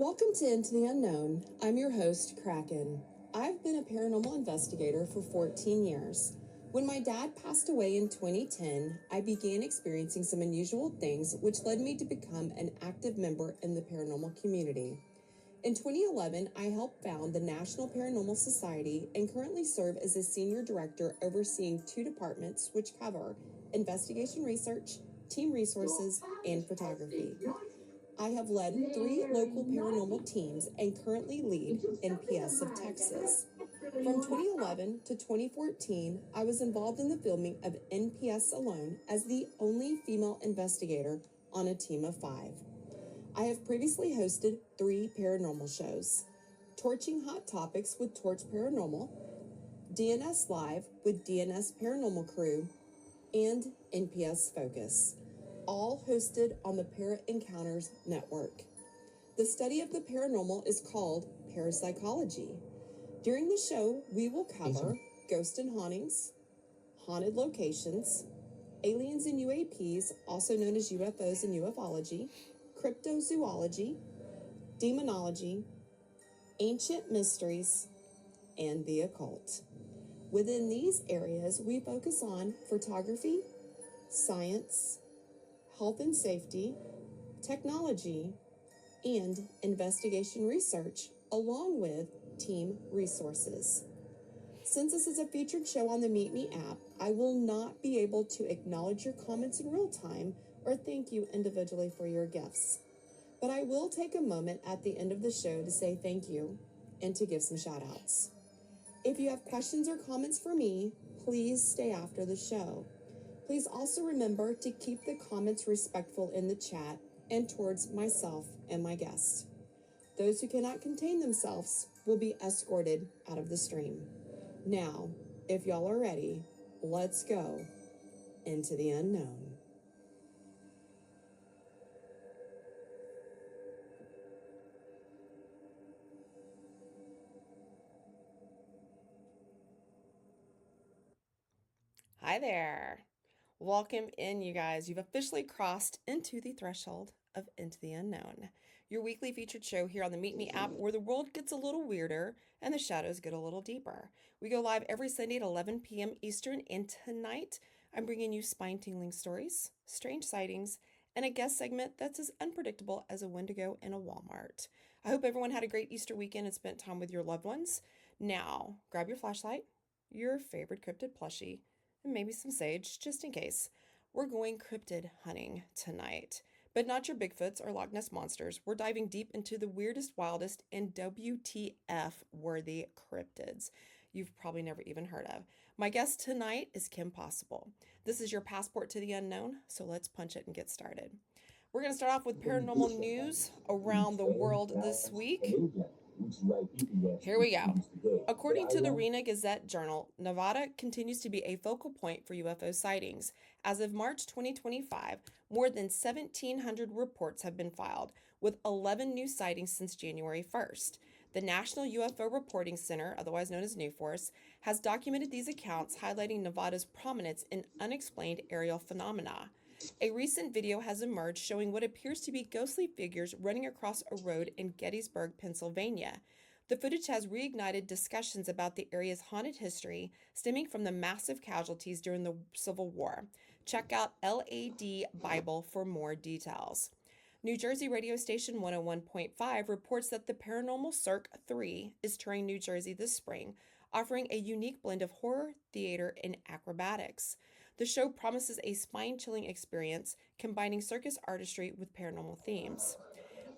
Welcome to Into the Unknown. I'm your host, Kraken. I've been a paranormal investigator for 14 years. When my dad passed away in 2010, I began experiencing some unusual things, which led me to become an active member in the paranormal community. In 2011, I helped found the National Paranormal Society and currently serve as a senior director overseeing two departments which cover investigation research, team resources, and photography. I have led 3 local paranormal teams and currently lead NPS of Texas. From 2011 to 2014, I was involved in the filming of NPS alone as the only female investigator on a team of 5. I have previously hosted 3 paranormal shows: Torching Hot Topics with Torch Paranormal, DNS Live with DNS Paranormal Crew, and NPS Focus, all hosted on the Para Encounters Network. The study of the paranormal is called parapsychology. During the show, we will cover ghosts and hauntings, haunted locations, aliens and UAPs, also known as UFOs and ufology, cryptozoology, demonology, ancient mysteries, and the occult. Within these areas, we focus on photography, science, health and safety, technology, and investigation research, along with team resources. Since this is a featured show on the Meet Me app, I will not be able to acknowledge your comments in real time or thank you individually for your gifts. But I will take a moment at the end of the show to say thank you and to give some shout outs. If you have questions or comments for me, please stay after the show. Please also remember to keep the comments respectful in the chat and towards myself and my guests. Those who cannot contain themselves will be escorted out of the stream. Now, if y'all are ready, let's go into the unknown. Hi there. Welcome in, you guys. You've officially crossed into the threshold of Into the Unknown, your weekly featured show here on the Meet Me app, where the world gets a little weirder and the shadows get a little deeper. We go live every Sunday at 11 p.m. Eastern, and tonight I'm bringing you spine-tingling stories, strange sightings, and a guest segment that's as unpredictable as a Wendigo in a Walmart. I hope everyone had a great Easter weekend and spent time with your loved ones. Now, grab your flashlight, your favorite cryptid plushie, and maybe some sage, just in case. We're going cryptid hunting tonight. But not your Bigfoots or Loch Ness monsters. We're diving deep into the weirdest, wildest, and WTF-worthy cryptids you've probably never even heard of. My guest tonight is Kim Possible. This is your passport to the unknown, so let's punch it and get started. We're going to start off with paranormal news around the world this week. Here we go. According to the Rena Gazette Journal, Nevada continues to be a focal point for UFO sightings. As of March 2025, more than 1,700 reports have been filed, with 11 new sightings since January 1st. The National UFO Reporting Center, otherwise known as NUFORCE, has documented these accounts, highlighting Nevada's prominence in unexplained aerial phenomena. A recent video has emerged showing what appears to be ghostly figures running across a road in Gettysburg, Pennsylvania. The footage has reignited discussions about the area's haunted history stemming from the massive casualties during the Civil War. Check out LAD Bible for more details. New Jersey radio station 101.5 reports that the Paranormal Cirque 3 is touring New Jersey this spring, offering a unique blend of horror, theater, and acrobatics. The show promises a spine-chilling experience, combining circus artistry with paranormal themes.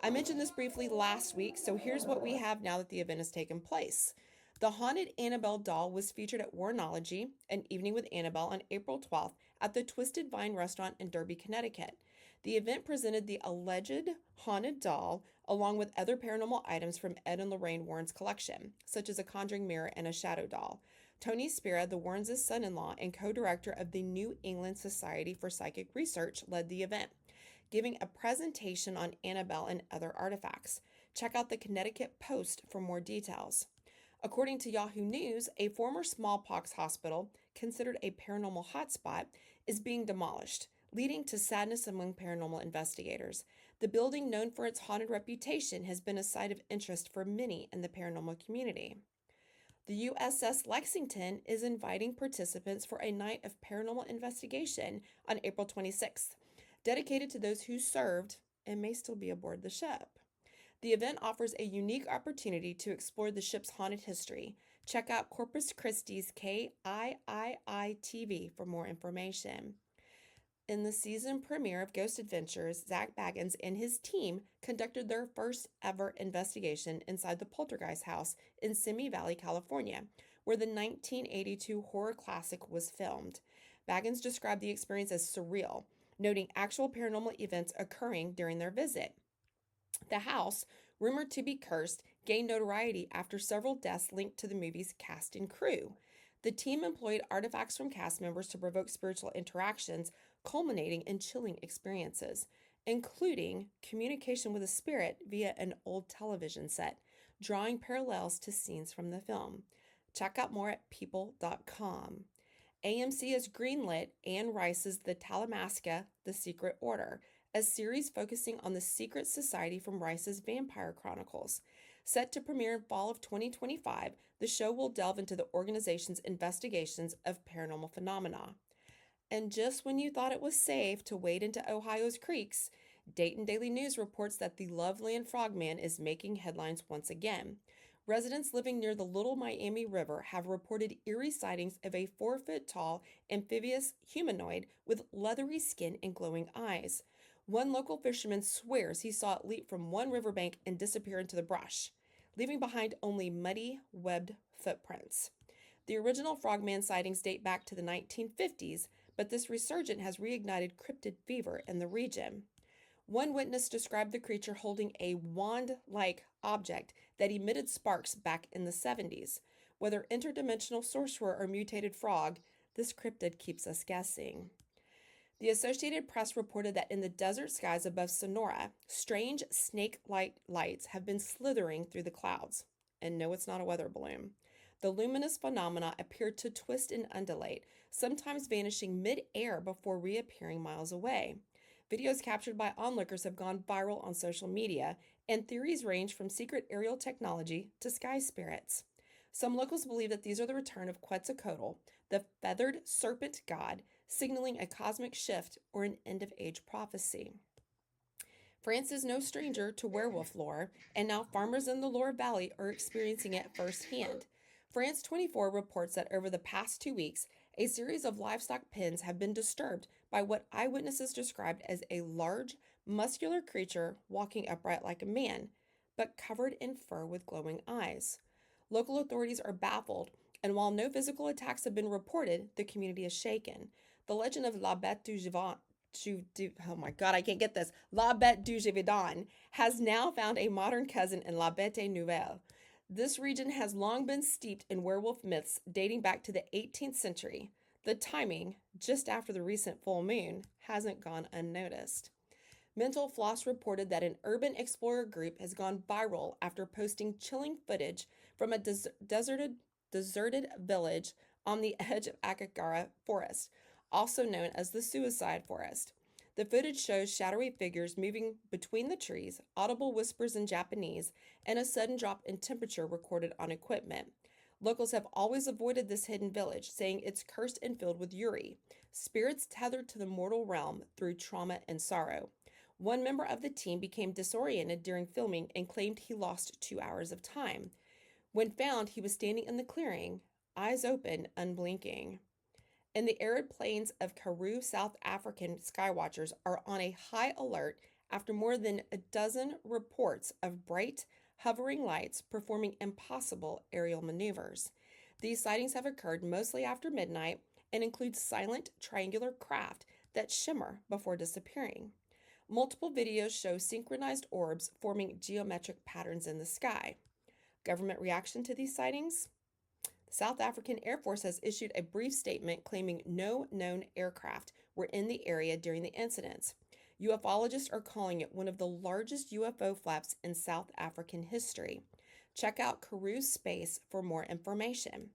I mentioned this briefly last week, so here's what we have now that the event has taken place. The haunted Annabelle doll was featured at Warnology, an evening with Annabelle, on April 12th at the Twisted Vine restaurant in Derby, Connecticut. The event presented the alleged haunted doll along with other paranormal items from Ed and Lorraine Warren's collection, such as a conjuring mirror and a shadow doll. Tony Spira, the Warrens' son-in-law and co-director of the New England Society for Psychic Research, led the event, giving a presentation on Annabelle and other artifacts. Check out the Connecticut Post for more details. According to Yahoo News, a former smallpox hospital, considered a paranormal hotspot, is being demolished, leading to sadness among paranormal investigators. The building, known for its haunted reputation, has been a site of interest for many in the paranormal community. The USS Lexington is inviting participants for a night of paranormal investigation on April 26th, dedicated to those who served and may still be aboard the ship. The event offers a unique opportunity to explore the ship's haunted history. Check out Corpus Christi's KIII TV for more information. In the season premiere of Ghost Adventures, Zach Baggins and his team conducted their first ever investigation inside the Poltergeist house in Simi Valley, California, where the 1982 horror classic was filmed. Baggins described the experience as surreal, noting actual paranormal events occurring during their visit. The house, rumored to be cursed, gained notoriety after several deaths linked to the movie's cast and crew. The team employed artifacts from cast members to provoke spiritual interactions, culminating in chilling experiences, including communication with a spirit via an old television set, drawing parallels to scenes from the film. Check out more at people.com. AMC has greenlit Anne Rice's The Talamasca, The Secret Order, a series focusing on the secret society from Rice's Vampire Chronicles. Set to premiere in fall of 2025, the show will delve into the organization's investigations of paranormal phenomena. And just when you thought it was safe to wade into Ohio's creeks, Dayton Daily News reports that the Loveland Frogman is making headlines once again. Residents living near the Little Miami River have reported eerie sightings of a 4-foot-tall amphibious humanoid with leathery skin and glowing eyes. One local fisherman swears he saw it leap from one riverbank and disappear into the brush, leaving behind only muddy, webbed footprints. The original frogman sightings date back to the 1950s, but this resurgence has reignited cryptid fever in the region. One witness described the creature holding a wand-like object that emitted sparks back in the 70s. Whether interdimensional sorcerer or mutated frog, this cryptid keeps us guessing. The Associated Press reported that in the desert skies above Sonora, strange snake-like lights have been slithering through the clouds. And no, it's not a weather balloon. The luminous phenomena appear to twist and undulate, sometimes vanishing mid-air before reappearing miles away. Videos captured by onlookers have gone viral on social media, and theories range from secret aerial technology to sky spirits. Some locals believe that these are the return of Quetzalcoatl, the feathered serpent god, signaling a cosmic shift or an end-of-age prophecy. France is no stranger to werewolf lore, and now farmers in the Loire Valley are experiencing it firsthand. France 24 reports that over the past 2 weeks, a series of livestock pens have been disturbed by what eyewitnesses described as a large, muscular creature walking upright like a man, but covered in fur with glowing eyes. Local authorities are baffled, and while no physical attacks have been reported, the community is shaken. The legend of La Bête du Gévaudan, oh my god, I can't get this, La Bête du Gévaudan has now found a modern cousin in La Bête Nouvelle. This region has long been steeped in werewolf myths dating back to the 18th century. The timing, just after the recent full moon, hasn't gone unnoticed. Mental Floss reported that an urban explorer group has gone viral after posting chilling footage from a deserted village on the edge of Akagara Forest, also known as the Suicide Forest. The footage shows shadowy figures moving between the trees, audible whispers in Japanese, and a sudden drop in temperature recorded on equipment. Locals have always avoided this hidden village, saying it's cursed and filled with Yuri, spirits tethered to the mortal realm through trauma and sorrow. One member of the team became disoriented during filming and claimed he lost 2 hours of time. When found, he was standing in the clearing, eyes open, unblinking. In the arid plains of Karoo, South African skywatchers are on a high alert after more than a dozen reports of bright, hovering lights performing impossible aerial maneuvers. These sightings have occurred mostly after midnight and include silent, triangular craft that shimmer before disappearing. Multiple videos show synchronized orbs forming geometric patterns in the sky. Government reaction to these sightings? The South African Air Force has issued a brief statement claiming no known aircraft were in the area during the incidents. Ufologists are calling it one of the largest UFO flaps in South African history. Check out Karoo Space for more information.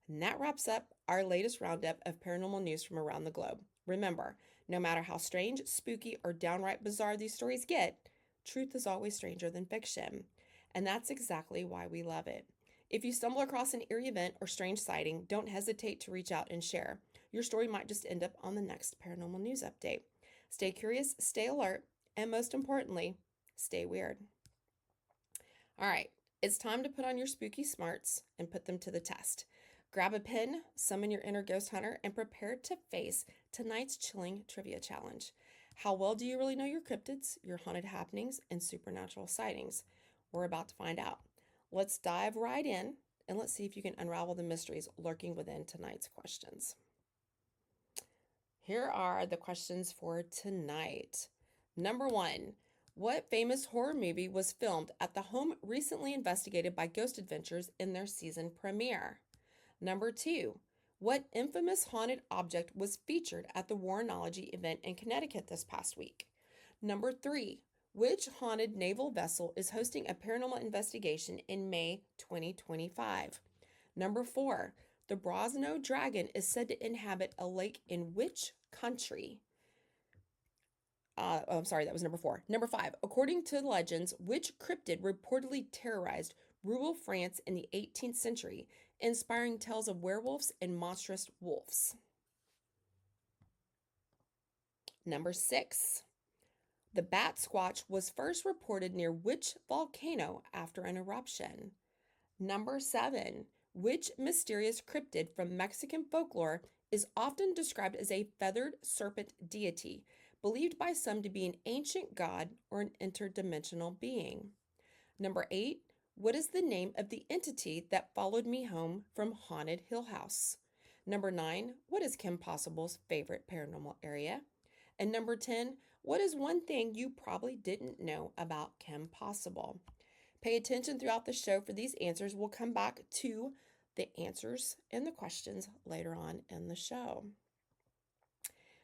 And that wraps up our latest roundup of paranormal news from around the globe. Remember, no matter how strange, spooky, or downright bizarre these stories get, truth is always stranger than fiction. And that's exactly why we love it. If you stumble across an eerie event or strange sighting, don't hesitate to reach out and share. Your story might just end up on the next paranormal news update. Stay curious, stay alert, and most importantly, stay weird. All right, it's time to put on your spooky smarts and put them to the test. Grab a pen, summon your inner ghost hunter, and prepare to face tonight's chilling trivia challenge. How well do you really know your cryptids, your haunted happenings, and supernatural sightings? We're about to find out. Let's dive right in and let's see if you can unravel the mysteries lurking within tonight's questions. Here are the questions for tonight. Number 1. What famous horror movie was filmed at the home recently investigated by Ghost Adventures in their season premiere? Number 2. What infamous haunted object was featured at the Warrenology event in Connecticut this past week? Number 3. Which haunted naval vessel is hosting a paranormal investigation in May 2025? Number 4. The Brosno dragon is said to inhabit a lake in which country? I'm sorry, that was number 4. Number 5. According to legends, which cryptid reportedly terrorized rural France in the 18th century, inspiring tales of werewolves and monstrous wolves? Number 6. The bat squatch was first reported near which volcano after an eruption? Number 7. Which mysterious cryptid from Mexican folklore is often described as a feathered serpent deity, believed by some to be an ancient god or an interdimensional being? Number 8. What is the name of the entity that followed me home from Haunted Hill House? Number 9. What is Kim Possible's favorite paranormal area? And number 10. What is one thing you probably didn't know about Kim Possible? Pay attention throughout the show for these answers. We'll come back to the answers and the questions later on in the show.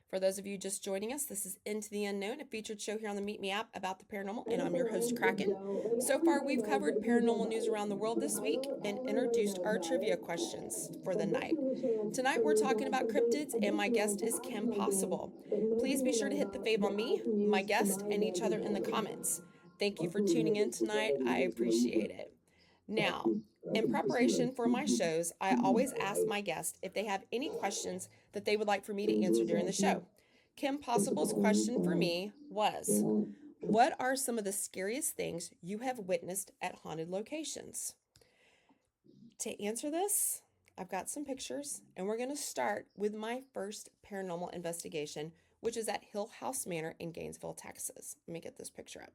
For those of you just joining us, this is Into the Unknown, a featured show here on the Meet Me app about the paranormal, and I'm your host, Kraken. So far, we've covered paranormal news around the world this week and introduced our trivia questions for the night. Tonight, we're talking about cryptids, and my guest is Kim Possible. Please be sure to hit the fave on me, my guest, and each other in the comments. Thank you for tuning in tonight. I appreciate it. Now, in preparation for my shows, I always ask my guests if they have any questions that they would like for me to answer during the show. Kim Possible's question for me was, what are some of the scariest things you have witnessed at haunted locations? To answer this, I've got some pictures, and we're going to start with my first paranormal investigation, which is at Hill House Manor in Gainesville, Texas. Let me get this picture up.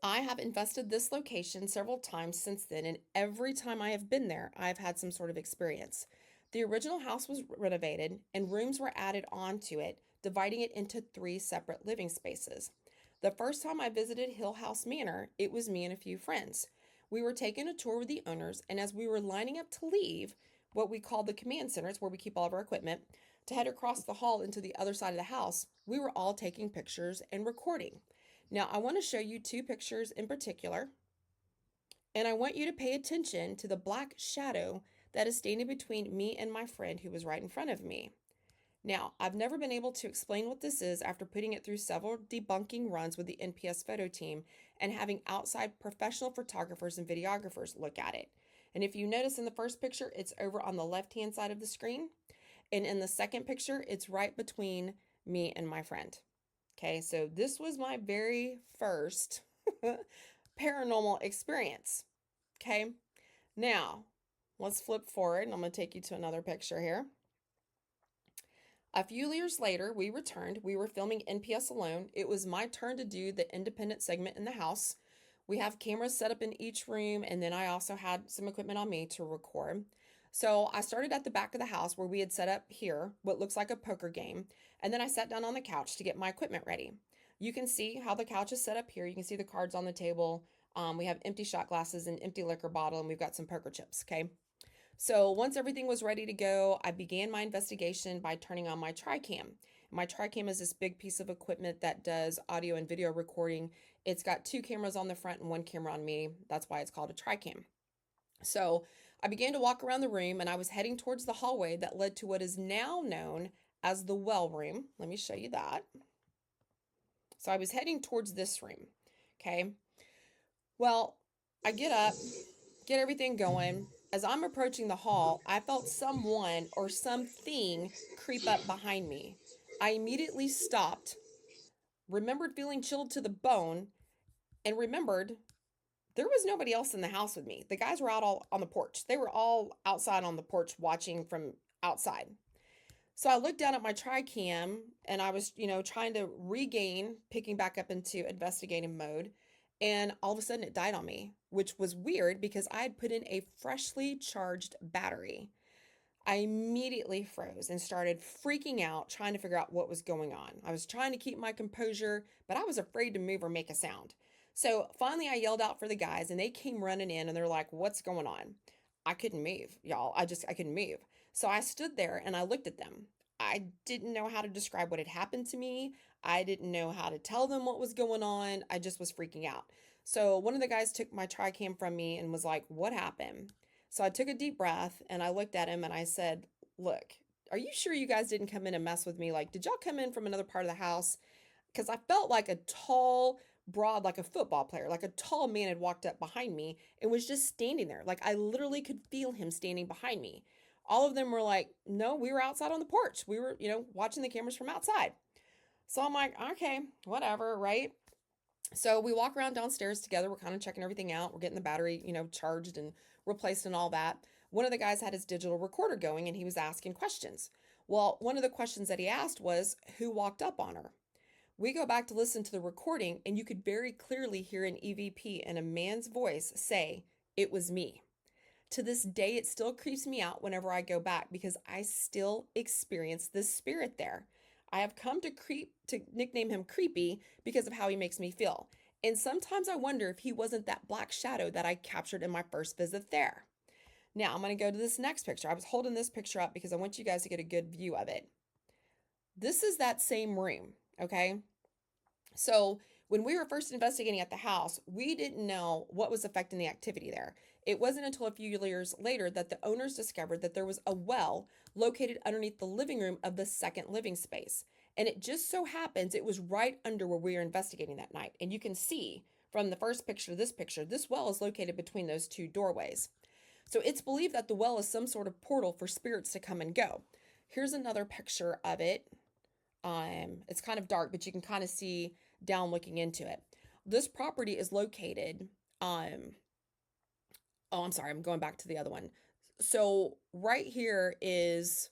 I have invested this location several times since then, and every time I have been there, I've had some sort of experience. The original house was renovated, and rooms were added onto it, dividing it into 3 separate living spaces. The first time I visited Hill House Manor, it was me and a few friends. We were taking a tour with the owners, and as we were lining up to leave, what we call the command centers, where we keep all of our equipment, to head across the hall into the other side of the house, we were all taking pictures and recording. Now, I want to show you 2 pictures in particular, and I want you to pay attention to the black shadow that is standing between me and my friend who was right in front of me. Now, I've never been able to explain what this is after putting it through several debunking runs with the NPS photo team and having outside professional photographers and videographers look at it. And if you notice in the first picture, it's over on the left-hand side of the screen. And in the second picture, it's right between me and my friend. Okay, so this was my very first paranormal experience. Okay, now let's flip forward and I'm going to take you to another picture here. A few years later, we returned. We were filming NPS Alone. It was my turn to do the independent segment in the house. We have cameras set up in each room, and then I also had some equipment on me to record. So I started at the back of the house where we had set up here what looks like a poker game, and then I sat down on the couch to get my equipment ready. You can see how the couch is set up here. You can see the cards on the table. We have empty shot glasses and empty liquor bottle, and we've got some poker chips, okay? So once everything was ready to go, I began my investigation by turning on my TriCam. My TriCam is this big piece of equipment that does audio and video recording. It's got 2 cameras on the front and 1 camera on me. That's why it's called a TriCam. So I began to walk around the room and I was heading towards the hallway that led to what is now known as the well room. Let me show you that. So I was heading towards this room. Okay. Well, I get up, get everything going. As I'm approaching the hall, I felt someone or something creep up behind me. I immediately stopped, remembered feeling chilled to the bone, and remembered there was nobody else in the house with me. The guys were out all on the porch. They were all outside on the porch watching from outside. So I looked down at my TriCam and I was, trying to regain, picking back up into investigative mode. And all of a sudden it died on me, which was weird because I had put in a freshly charged battery. I immediately froze and started freaking out, trying to figure out what was going on. I was trying to keep my composure, but I was afraid to move or make a sound. So finally, I yelled out for the guys, and they came running in and they're like, "What's going on?" I couldn't move, y'all. I couldn't move. So I stood there and I looked at them. I didn't know how to describe what had happened to me. I didn't know how to tell them what was going on. I just was freaking out. So one of the guys took my TriCam from me and was like, "What happened?" So I took a deep breath and I looked at him and I said, "Look, are you sure you guys didn't come in and mess with me? Like, did y'all come in from another part of the house?" Because I felt like a tall, broad, like a football player, like a tall man had walked up behind me and was just standing there. Like, I literally could feel him standing behind me. All of them were like, "No, we were outside on the porch. We were, watching the cameras from outside." So I'm like, "Okay, whatever, right?" So we walk around downstairs together. We're kind of checking everything out. We're getting the battery, charged and replaced and all that. One of the guys had his digital recorder going and he was asking questions. Well, one of the questions that he asked was, "Who walked up on her?" We go back to listen to the recording and you could very clearly hear an EVP and a man's voice say, "It was me." To this day, it still creeps me out whenever I go back because I still experience this spirit there. I have come to nickname him Creepy because of how he makes me feel. And sometimes I wonder if he wasn't that black shadow that I captured in my first visit there. Now, I'm going to go to this next picture. I was holding this picture up because I want you guys to get a good view of it. This is that same room, okay? So when we were first investigating at the house, we didn't know what was affecting the activity there. It wasn't until a few years later that the owners discovered that there was a well located underneath the living room of the second living space. And it just so happens it was right under where we were investigating that night. And you can see from the first picture to this picture, this well is located between those two doorways. So it's believed that the well is some sort of portal for spirits to come and go. Here's another picture of it. It's kind of dark, but you can kind of see down looking into it. This property is located, oh, I'm sorry, I'm going back to the other one. So right here is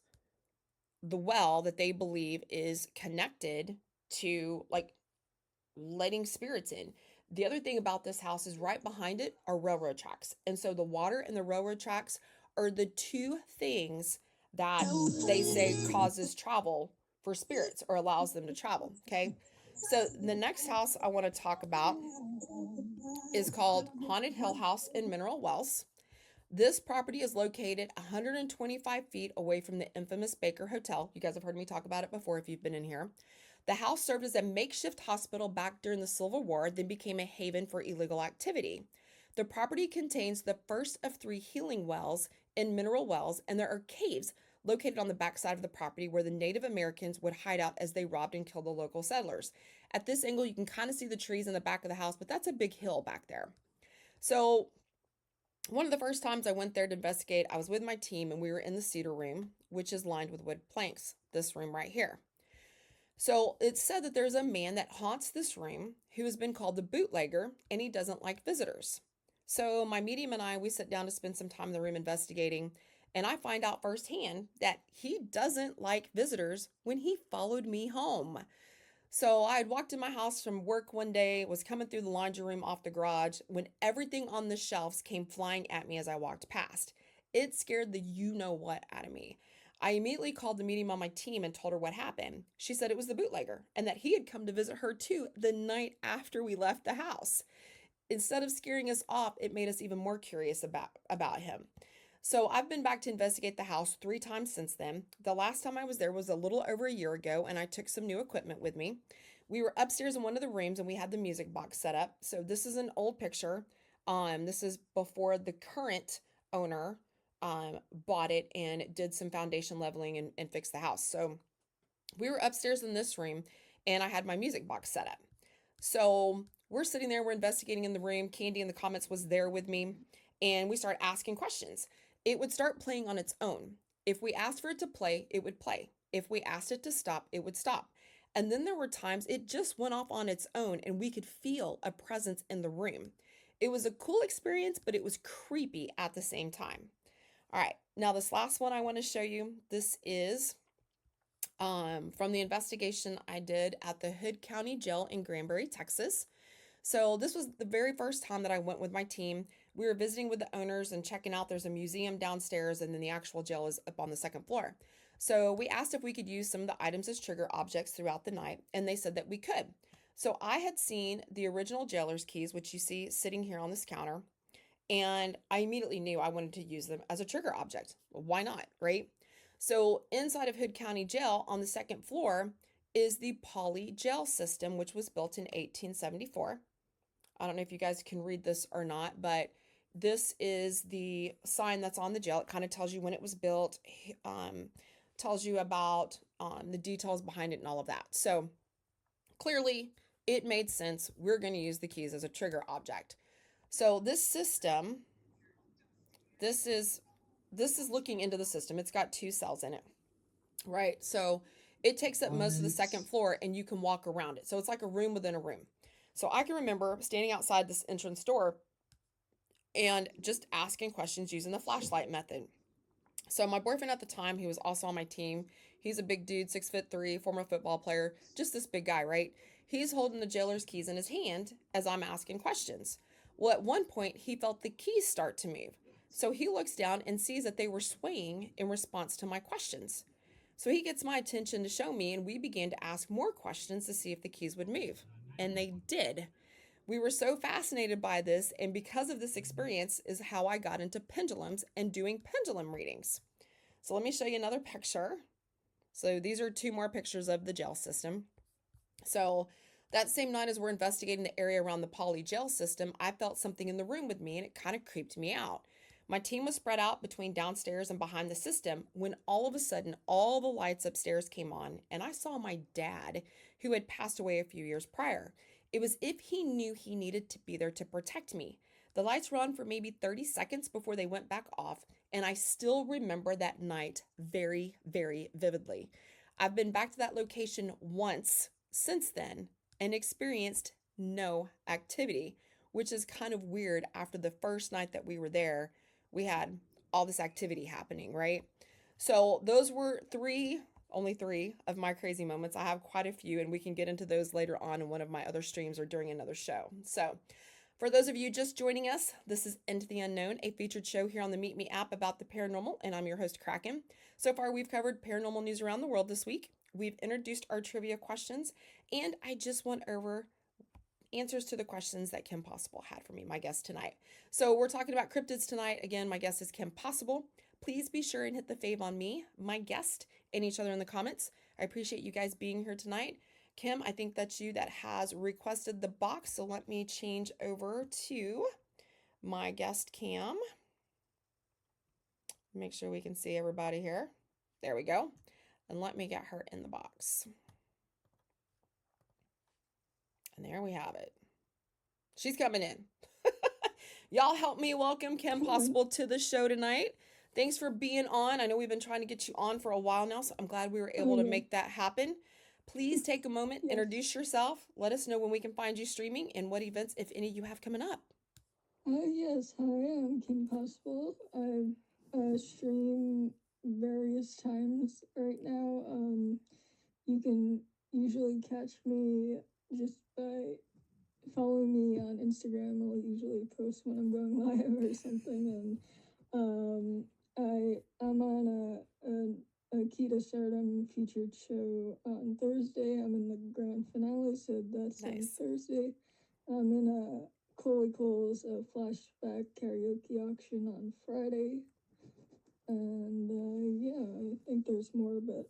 the well that they believe is connected to like letting spirits in. The other thing about this house is right behind it are railroad tracks. And so the water and the railroad tracks are the two things that they say causes travel for spirits or allows them to travel. Okay. So the next house I want to talk about is called Haunted Hill House in Mineral Wells. This property is located 125 feet away from the infamous Baker Hotel. You guys have heard me talk about it before if you've been in here. The house served as a makeshift hospital back during the Civil War, then became a haven for illegal activity. The property contains the first of three healing wells in Mineral Wells, and there are caves located on the backside of the property where the Native Americans would hide out as they robbed and killed the local settlers. At this angle, you can kind of see the trees in the back of the house, but that's a big hill back there. So one of the first times I went there to investigate, I was with my team and we were in the cedar room, which is lined with wood planks, this room right here. So it's said that there's a man that haunts this room who has been called the bootlegger and he doesn't like visitors. So my medium and I, we sit down to spend some time in the room investigating, and I find out firsthand that he doesn't like visitors when he followed me home. So I had walked in my house from work one day, was coming through the laundry room off the garage when everything on the shelves came flying at me as I walked past. It scared the you know what out of me. I immediately called the medium on my team and told her what happened. She said it was the bootlegger and that he had come to visit her too the night after we left the house. Instead of scaring us off, it made us even more curious about him. So I've been back to investigate the house 3 times since then. The last time I was there was a little over a year ago, and I took some new equipment with me. We were upstairs in one of the rooms, and we had the music box set up. So this is an old picture. This is before the current owner bought it and did some foundation leveling and fixed the house. So we were upstairs in this room and I had my music box set up. So we're sitting there, we're investigating in the room. Candy in the comments was there with me, and we started asking questions. It would start playing on its own. If we asked for it to play, it would play. If we asked it to stop, it would stop. And then there were times it just went off on its own, and we could feel a presence in the room. It was a cool experience, but it was creepy at the same time. All right, now this last one I want to show you. This is from the investigation I did at the Hood County Jail in Granbury, Texas. So this was the very first time that I went with my team. We were visiting with the owners and checking out. There's a museum downstairs, and then the actual jail is up on the second floor. So we asked if we could use some of the items as trigger objects throughout the night, and they said that we could. So I had seen the original jailer's keys, which you see sitting here on this counter, and I immediately knew I wanted to use them as a trigger object. Well, why not, right? So inside of Hood County Jail on the second floor is the Poly jail system, which was built in 1874. I don't know if you guys can read this or not, but this is the sign that's on the jail. It kind of tells you when it was built, tells you about the details behind it and all of that. So clearly it made sense. We're going to use the keys as a trigger object. So this system, this is looking into the system. It's got 2 cells in it, right? So it takes up most of the second floor and you can walk around it. So it's like a room within a room. So I can remember standing outside this entrance door and just asking questions using the flashlight method. So my boyfriend at the time, he was also on my team. He's a big dude, 6'3", former football player, just this big guy, right? He's holding the jailer's keys in his hand as I'm asking questions. Well, at one point, he felt the keys start to move. So he looks down and sees that they were swaying in response to my questions. So he gets my attention to show me, and we began to ask more questions to see if the keys would move. And they did. We were so fascinated by this, and because of this experience is how I got into pendulums and doing pendulum readings. So let me show you another picture. So these are 2 more pictures of the jail system. So that same night as we're investigating the area around the Poly jail system, I felt something in the room with me and it kind of creeped me out. My team was spread out between downstairs and behind the system when all of a sudden all the lights upstairs came on and I saw my dad, who had passed away a few years prior. It was if he knew he needed to be there to protect me. The lights were on for maybe 30 seconds before they went back off, and I still remember that night very, very vividly. I've been back to that location once since then and experienced no activity, which is kind of weird after the first night that we were there. We had all this activity happening, right? So those were only 3 of my crazy moments. I have quite a few, and we can get into those later on in one of my other streams or during another show. So for those of you just joining us, this is Into the Unknown, a featured show here on the Meet Me app about the paranormal, and I'm your host, Kraken. So far, we've covered paranormal news around the world this week. We've introduced our trivia questions, and I just went over answers to the questions that Kim Possible had for me, my guest tonight. So we're talking about cryptids tonight. Again, my guest is Kim Possible. Please be sure and hit the fave on me, my guest, and each other in the comments. I appreciate you guys being here tonight. Kim, I think that's you that has requested the box, so let me change over to my guest cam. Make sure we can see everybody here. There we go. And let me get her in the box. And there we have it. She's coming in. Y'all help me welcome Kim Possible to the show tonight. Thanks for being on. I know we've been trying to get you on for a while now, so I'm glad we were able to make that happen. Please take a moment, introduce yourself, let us know when we can find you streaming and what events, if any, you have coming up. Yes, hi, I'm Kim Possible. I stream various times right now. You can usually catch me just by following me on Instagram. I'll usually post when I'm going live or something. And I'm on a Kita Stardom featured show on Thursday. I'm in the grand finale, so that's nice. On Thursday. I'm in Coley Cole's flashback karaoke auction on Friday. And yeah, I think there's more, but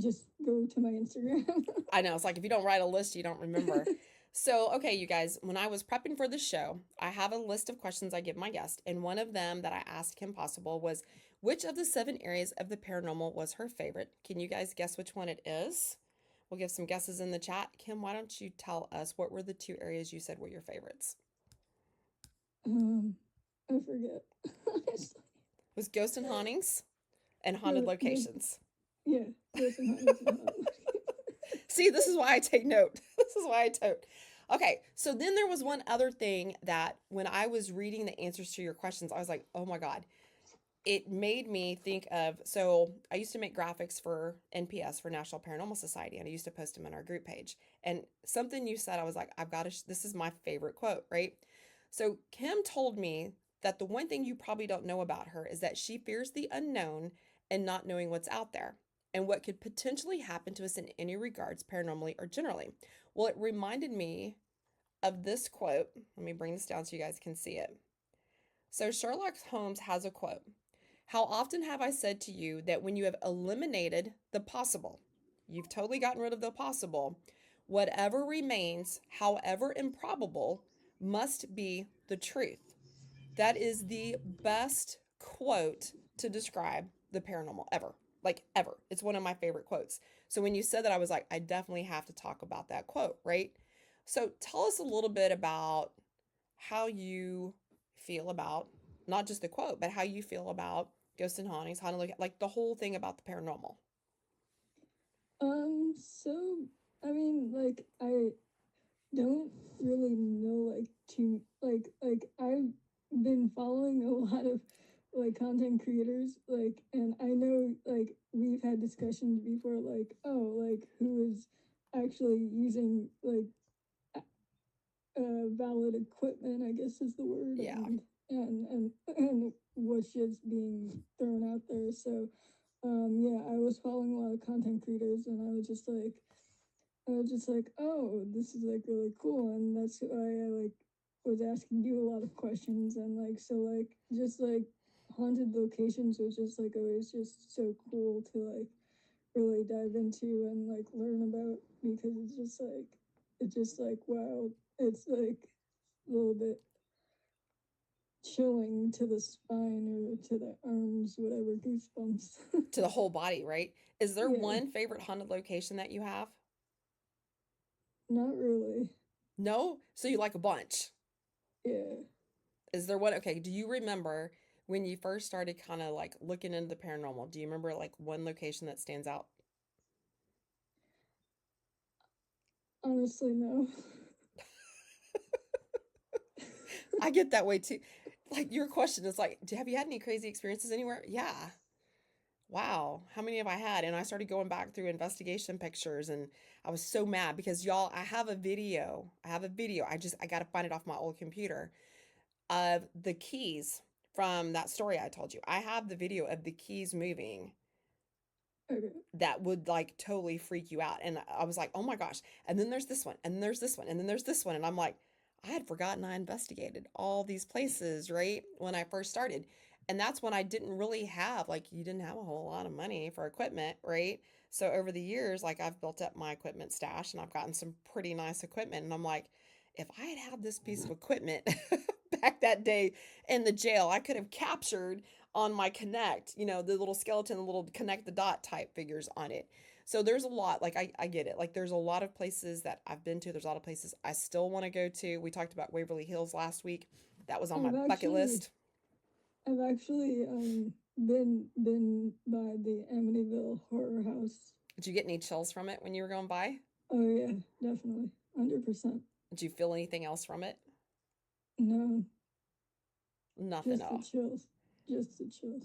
just go to my Instagram. I know, it's like if you don't write a list, you don't remember. So, okay, you guys, when I was prepping for the show, I have a list of questions I give my guest, and one of them that I asked Kim Possible was which of the 7 areas of the paranormal was her favorite? Can you guys guess which one it is? We'll give some guesses in the chat. Kim, why don't you tell us what were the 2 areas you said were your favorites? Um, I forget. Honestly. It was ghost and hauntings and haunted Ghost, locations. yeah, ghost and hauntings and haunted. See, this is why I take note. This is why I tote. Okay, so then there was one other thing that when I was reading the answers to your questions, I was like, oh my God. It made me think of, so I used to make graphics for NPS, for National Paranormal Society, and I used to post them on our group page. And something you said, I was like, I've got to, this is my favorite quote, right? So Kim told me that the one thing you probably don't know about her is that she fears the unknown and not knowing what's out there and what could potentially happen to us in any regards, paranormally or generally. Well, it reminded me of this quote. Let me bring this down so you guys can see it. So Sherlock Holmes has a quote. How often have I said to you that when you have eliminated the possible, you've totally gotten rid of the possible, whatever remains, however improbable, must be the truth. That is the best quote to describe the paranormal ever. Like, ever. It's one of my favorite quotes. So, when you said that, I was like, I definitely have to talk about that quote, right? So, tell us a little bit about how you feel about not just the quote, but how you feel about ghosts and hauntings, haunted, like the whole thing about the paranormal. So I mean, like, I don't really know like too like I've been following a lot of like content creators and I know like we've had discussions before like like who is actually using like valid equipment, I guess is the word, Yeah. and what's just being thrown out there. So yeah, I was following a lot of content creators and I was just like, oh, this is like really cool, and that's why I like was asking you a lot of questions, and like so like just like haunted locations was just like always just so cool to like really dive into and like learn about because it's just like wow, it's like a little bit chilling to the spine or to the arms, whatever, goosebumps. To the whole body, right? Is there Yeah, one favorite haunted location that you have? not really. No? So you like a bunch. Yeah. Is there one? Okay. Do you remember when you first started kind of like looking into the paranormal? Do you remember like one location that stands out? Honestly, no. I get that way too. Like your question is like, have you had any crazy experiences anywhere? Yeah. Wow, how many have I had? And I started going back through investigation pictures and I was so mad because y'all, I have a video. I have a video. I got to find it off my old computer of the keys from that story I told you. I have the video of the keys moving Okay. that would like totally freak you out. And I was like, oh my gosh. And then there's this one, and then there's this one, and then there's this one. And I'm like, I had forgotten I investigated all these places, right? When I first started. And that's when I didn't really have, like, you didn't have a whole lot of money for equipment, right? So over the years, like, I've built up my equipment stash and I've gotten some pretty nice equipment. And I'm like, if I had this piece of equipment back that day in the jail, I could have captured on my connect, the little skeleton, the little connect the dot type figures on it. So there's a lot, like I get it. Like there's a lot of places that I've been to. There's a lot of places I still want to go to. We talked about Waverly Hills last week. That was on my I've bucket actually list. I've actually been by the Amityville Horror House. Did you get any chills from it when you were going by? Oh yeah, definitely, 100%. Did you feel anything else from it? No, Nothing at just the all. chills, just the chills.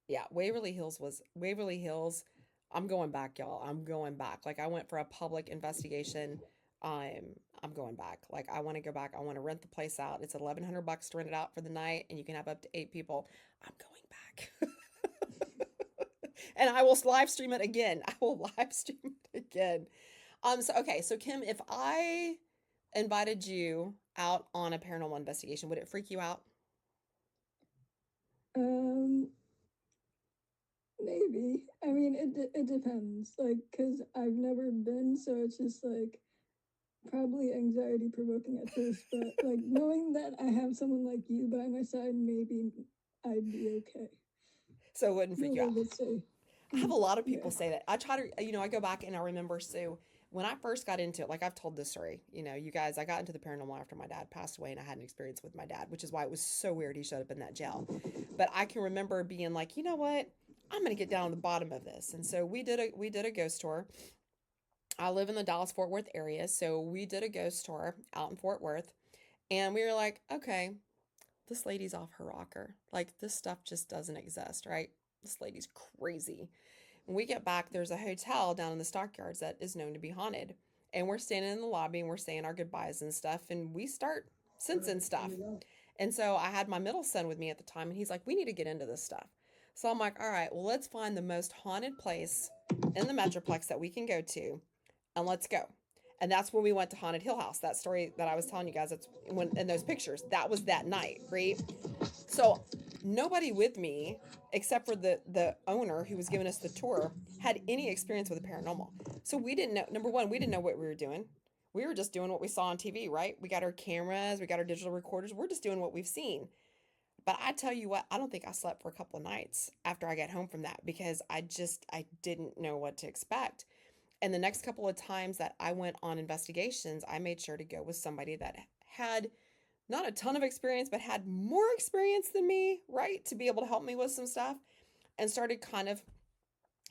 Yeah, Waverly Hills. I'm going back, y'all. I'm going back. Like I went for a public investigation. I'm going back. Like I want to go back. I want to rent the place out. It's $1,100 to rent it out for the night, and you can have up to 8 people. I'm going back. And I will live stream it again. I will live stream it again. So okay, so Kim, if I invited you out on a paranormal investigation, would it freak you out? Um, maybe. I mean, it depends. Like, cause I've never been, so it's just like probably anxiety provoking at first, but like knowing that I have someone like you by my side, maybe I'd be okay. So it wouldn't freak you Nobody out. would say, I have a lot of yeah. people say that. I try to, I go back and I remember, so when I first got into it, like I've told this story, you guys, I got into the paranormal after my dad passed away and I had an experience with my dad, which is why it was so weird he showed up in that jail. But I can remember being like, you know what? I'm going to get down to the bottom of this. And so we did a ghost tour. I live in the Dallas Fort Worth area, so we did a ghost tour out in Fort Worth and we were like, okay, this lady's off her rocker. Like this stuff just doesn't exist, right? This lady's crazy. When we get back, there's a hotel down in the stockyards that is known to be haunted. And we're standing in the lobby and we're saying our goodbyes and stuff. And we start sensing stuff. And so I had my middle son with me at the time and he's like, we need to get into this stuff. So I'm like, all right, well, let's find the most haunted place in the Metroplex that we can go to and let's go. And that's when we went to Haunted Hill House. That story that I was telling you guys, that's when in those pictures, that was that night, right? So nobody with me, except for the owner who was giving us the tour, had any experience with the paranormal. So we didn't know. Number one, we didn't know what we were doing. We were just doing what we saw on TV, right? We got our cameras, we got our digital recorders. We're just doing what we've seen. But I tell you what, I don't think I slept for a couple of nights after I got home from that because I didn't know what to expect. And the next couple of times that I went on investigations, I made sure to go with somebody that had not a ton of experience, but had more experience than me, right? To be able to help me with some stuff and started kind of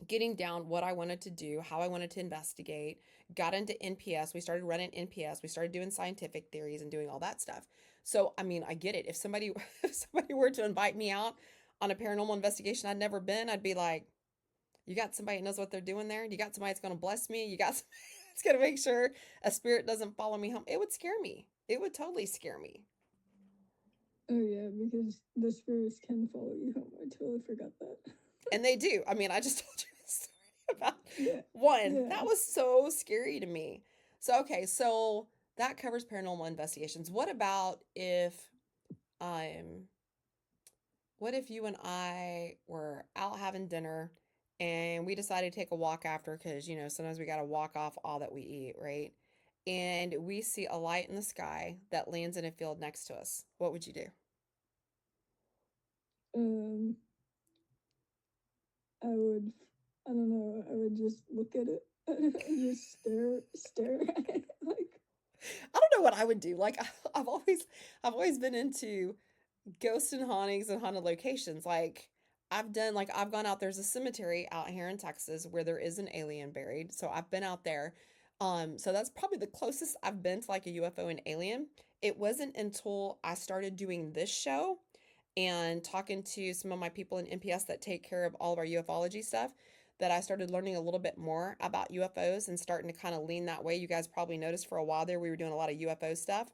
getting down what I wanted to do, how I wanted to investigate, got into NPS. We started running NPS. We started doing scientific theories and doing all that stuff. So, I mean, I get it. If somebody if somebody were to invite me out on a paranormal investigation I'd never been, I'd be like, you got somebody that knows what they're doing there? You got somebody that's going to bless me? You got somebody that's going to make sure a spirit doesn't follow me home? It would scare me. It would totally scare me. Oh yeah, because the spirits can follow you home. I totally forgot that. And they do. I mean, I just told you a story about Yeah, one. yeah. That was so scary to me. So, okay, so that covers paranormal investigations. Um what if you and I were out having dinner and we decided to take a walk after because, sometimes we got to walk off all that we eat, right? And we see a light in the sky that lands in a field next to us. What would you do? Um, I would, I don't know. I would just look at it and just stare at it. Like, I don't know what I would do. Like I've always been into ghosts and hauntings and haunted locations. I've gone out, there's a cemetery out here in Texas where there is an alien buried. So I've been out there. So that's probably the closest I've been to like a UFO and alien. It wasn't until I started doing this show and talking to some of my people in NPS that take care of all of our ufology stuff that I started learning a little bit more about UFOs and starting to kind of lean that way. You guys probably noticed for a while there we were doing a lot of UFO stuff.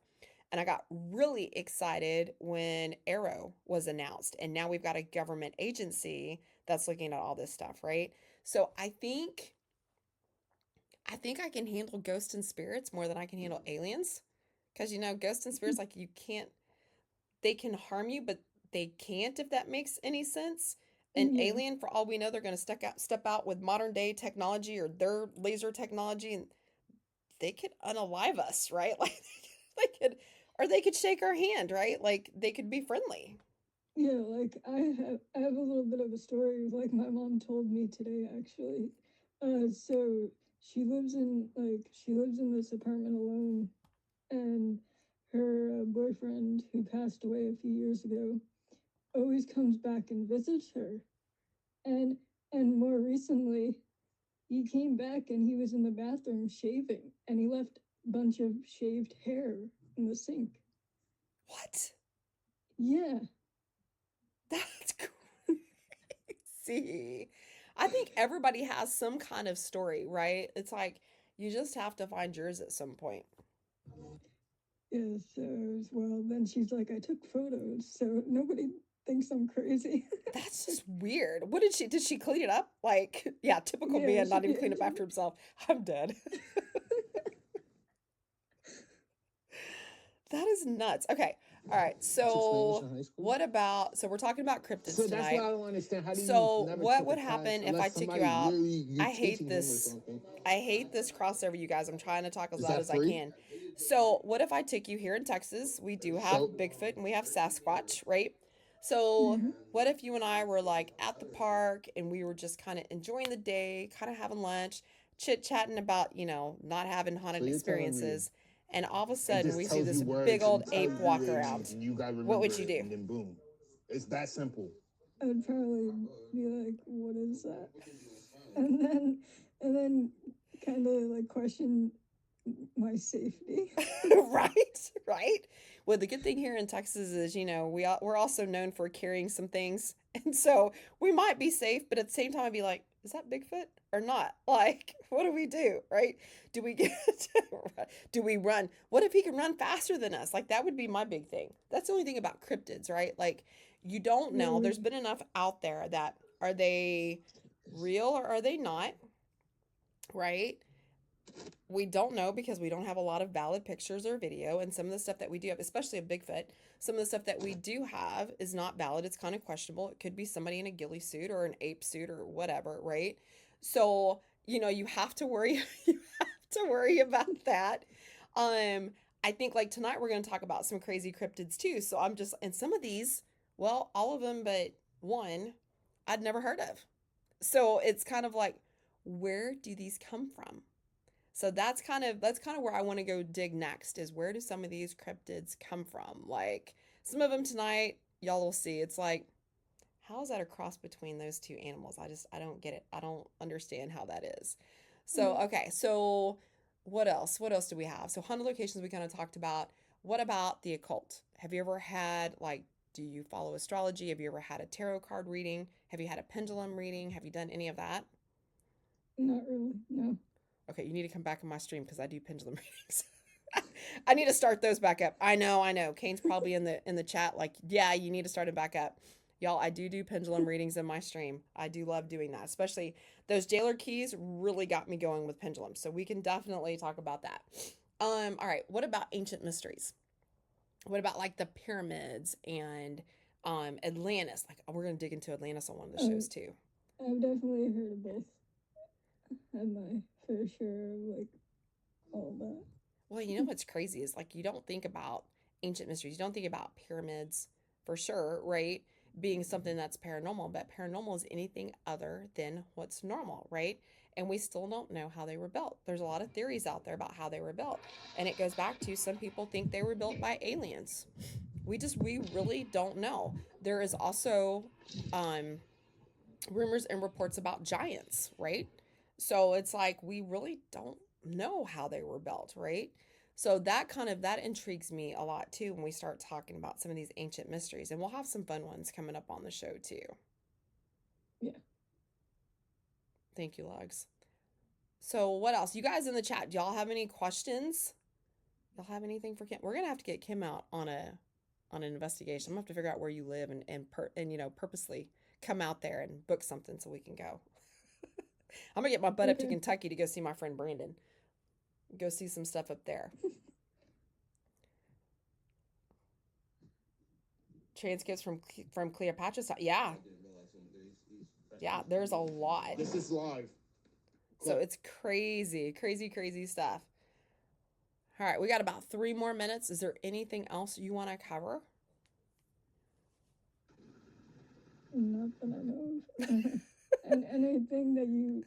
And I got really excited when Arrow was announced. And now we've got a government agency that's looking at all this stuff, right? So I think I can handle ghosts and spirits more than I can handle aliens. Because ghosts and spirits, like you can't they can harm you, but they can't, if that makes any sense. An yeah, alien, for all we know, they're going to step out with modern day technology or their laser technology, and they could unalive us, right? Like they could shake our hand, right? Like they could be friendly. yeah. Like I have a little bit of a story. Like my mom told me today, actually. So she lives in this apartment alone, and her boyfriend, who passed away a few years ago, always comes back and visits her. And and more recently, he came back and he was in the bathroom shaving, and he left a bunch of shaved hair in the sink. What? Yeah, That's crazy. I think everybody has some kind of story, right? It's like you just have to find yours at some point. yeah. So well, then she's like, I took photos, so nobody thinks I'm crazy. That's just weird. Did she clean it up? Like, yeah, typical Yeah, man, she not even did. clean up after himself. I'm dead. That is nuts. Okay. All right. Took Spanish So in high school. what about, so we're talking about cryptids So that's why tonight. I don't understand. How do you So never what took a would class happen if I unless took you somebody out? really you're I hate teaching him or this. something? I hate this crossover, you guys. I'm trying to talk as Is loud that as I free? can. So what if I took you here in Texas? We do have So Bigfoot and we have Sasquatch, right? So Mm-hmm. what if you and I were like at the park and we were just kind of enjoying the day, kind of having lunch, chit chatting about, not having so haunted you're telling me experiences, and all of a it sudden we just see tells this you big words old and ape tells you walk their names around? and you gotta What remember would you it do? and then boom. It's that simple. I'd probably be like, "What is that?" And then kind of like question my safety. Right, right. Well, the good thing here in Texas is, we're also known for carrying some things, and so we might be safe, but at the same time, I'd be like, is that Bigfoot or not? Like, what do we do, right? Do we get, do we run? What if he can run faster than us? Like, that would be my big thing. That's the only thing about cryptids, right? Like, you don't know. Really? There's been enough out there that are they real or are they not, right? We don't know because we don't have a lot of valid pictures or video, and some of the stuff that we do have, especially of Bigfoot, some of the stuff that we do have is not valid. It's kind of questionable. It could be somebody in a ghillie suit or an ape suit or whatever, right? So you have to worry. You have to worry about that. um I think like tonight we're going to talk about some crazy cryptids too, so I'm just, and some of these, well, all of them but one I'd never heard of. So it's kind of like, where do these come from? So that's kind of where I want to go dig next, is where do some of these cryptids come from? Like some of them tonight, y'all will see. It's like, how is that a cross between those two animals? I don't get it. I don't understand how that is. So, Yeah. okay. So, what else? What else do we have? So, haunted locations we kind of talked about. What about the occult? Have you ever had, like, do you follow astrology? Have you ever had a tarot card reading? Have you had a pendulum reading? Have you done any of that? Not really. No. Okay, you need to come back in my stream because I do pendulum readings. I need to start those back up. I know, I know. Kane's probably in the chat like, yeah, you need to start it back up. Y'all, I do pendulum readings in my stream. I do love doing that. Especially those jailer keys really got me going with pendulums. So we can definitely talk about that. All right, what about ancient mysteries? What about like the pyramids and Atlantis? Like we're gonna dig into Atlantis on one of the I've, shows too. I've definitely heard of both. Had my fair share of like all that. Well, you know what's crazy is like you don't think about ancient mysteries. You don't think about pyramids for sure, right? Being something that's paranormal, but paranormal is anything other than what's normal, right? And we still don't know how they were built. There's a lot of theories out there about how they were built. And it goes back to some people think they were built by aliens. We really don't know. There is also um rumors and reports about giants, right? So it's like we really don't know how they were built, right? So that intrigues me a lot too when we start talking about some of these ancient mysteries, and we'll have some fun ones coming up on the show too. Yeah. Thank you, Lugs. So what else? You guys in the chat, do y'all have any questions? Y'all have anything for Kim? We're gonna have to get Kim out on an investigation. I'm gonna have to figure out where you live and purposely come out there and book something so we can go. I'm gonna get my butt up to Okay. Kentucky to go see my friend Brandon. Go see some stuff up there. Transcripts from Cleopatra's. Yeah, yeah. There's a lot. This is live. So it's crazy, crazy, crazy stuff. All right, we got about 3 more minutes. Is there anything else you want to cover? Not that I know of. And anything that you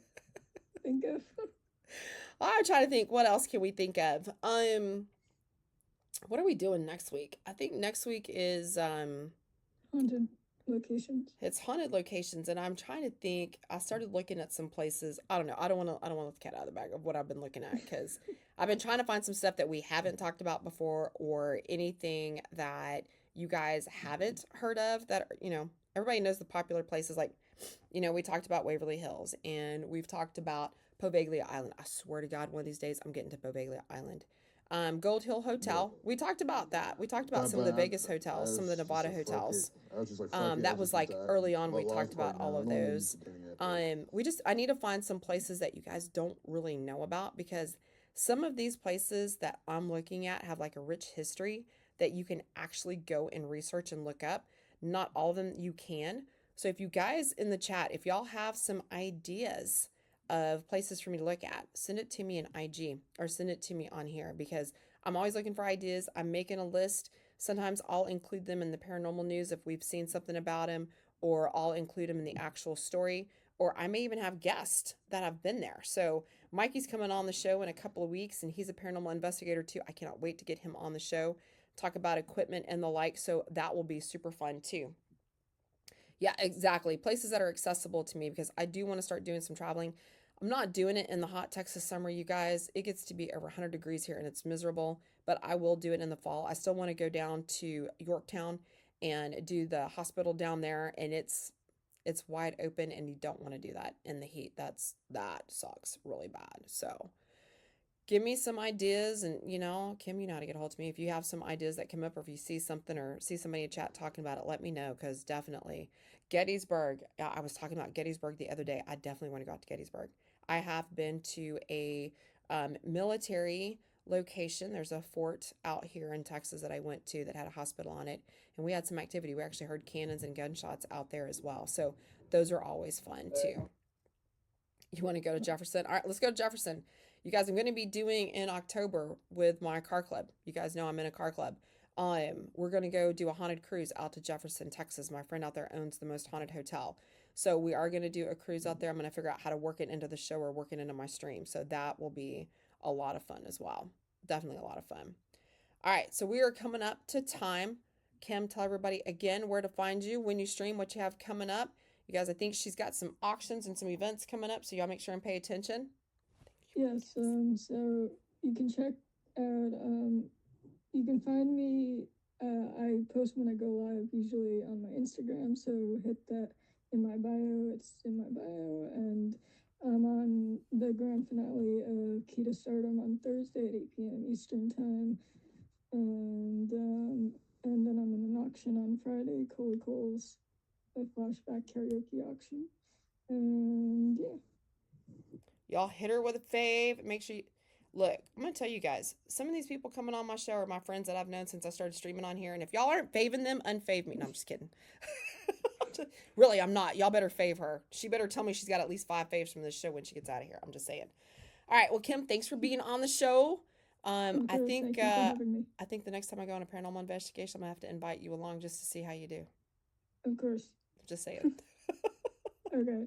think of. I'm trying to think. What else can we think of? What are we doing next week? I think next week is Haunted locations. it's haunted locations, and I'm trying to think. I started looking at some places. I don't know. I don't want to let the cat out of the bag of what I've been looking at, because I've been trying to find some stuff that we haven't talked about before, or anything that you guys haven't heard of that, everybody knows the popular places. Like, we talked about Waverly Hills, and we've talked about Poveglia Island. I swear to God, one of these days I'm getting to Poveglia Island. Gold Hill Hotel. We talked about that. We talked about some of the Vegas hotels, some of the Nevada hotels. I was just like, fuck it. That was like early on. We talked about all of those. I I need to find some places that you guys don't really know about, because some of these places that I'm looking at have like a rich history that you can actually go and research and look up. Not all of them you can. So if you guys in the chat, if y'all have some ideas of places for me to look at, send it to me in IG or send it to me on here, because I'm always looking for ideas. I'm making a list. Sometimes I'll include them in the paranormal news if we've seen something about them, or I'll include them in the actual story, or I may even have guests that have been there. So Mikey's coming on the show in a couple of weeks, and he's a paranormal investigator too. I cannot wait to get him on the show, talk about equipment and the like. So that will be super fun too. Yeah, exactly. Places that are accessible to me, because I do want to start doing some traveling. I'm not doing it in the hot Texas summer, you guys. It gets to be over 100 degrees here and it's miserable, but I will do it in the fall. I still want to go down to Yorktown and do the hospital down there, and it's wide open, and you don't want to do that in the heat. That sucks really bad. So give me some ideas, and Kim, you know how to get a hold of me if you have some ideas that come up, or if you see something or see somebody in chat talking about it, let me know, because definitely Gettysburg. I was talking about Gettysburg the other day. I definitely want to go out to Gettysburg. I have been to a military location. There's a fort out here in Texas that I went to that had a hospital on it, and we had some activity. We actually heard cannons and gunshots out there as well, so those are always fun too. You want to go to Jefferson? All right, let's go to Jefferson. You guys, I'm going to be doing in October with my car club. You guys know I'm in a car club. We're going to go do a haunted cruise out to Jefferson, Texas. My friend out there owns the most haunted hotel. So we are going to do a cruise out there. I'm going to figure out how to work it into the show or work it into my stream. So that will be a lot of fun as well. Definitely a lot of fun. All right, so we are coming up to time. Kim, tell everybody again where to find you when you stream, what you have coming up. You guys, I think she's got some auctions and some events coming up, so y'all make sure and pay attention. Yes, so you can check out, you can find me, I post when I go live, usually on my Instagram, so hit that in my bio, it's in my bio, and I'm on the grand finale of Key to Stardom on Thursday at 8 p.m. Eastern Time, and then I'm in an auction on Friday, Coley Cole's a flashback karaoke auction, and yeah. Y'all hit her with a fave. Make sure you look. I'm gonna tell you guys, some of these people coming on my show are my friends that I've known since I started streaming on here. And if y'all aren't faving them, unfave me. No, I'm just kidding. Really, I'm not. Y'all better fave her. She better tell me she's got at least 5 faves from this show when she gets out of here. I'm just saying. All right. Well, Kim, thanks for being on the show. I think Thank you for having me. I think the next time I go on a paranormal investigation, I'm gonna have to invite you along just to see how you do. Of course. Just saying. Okay.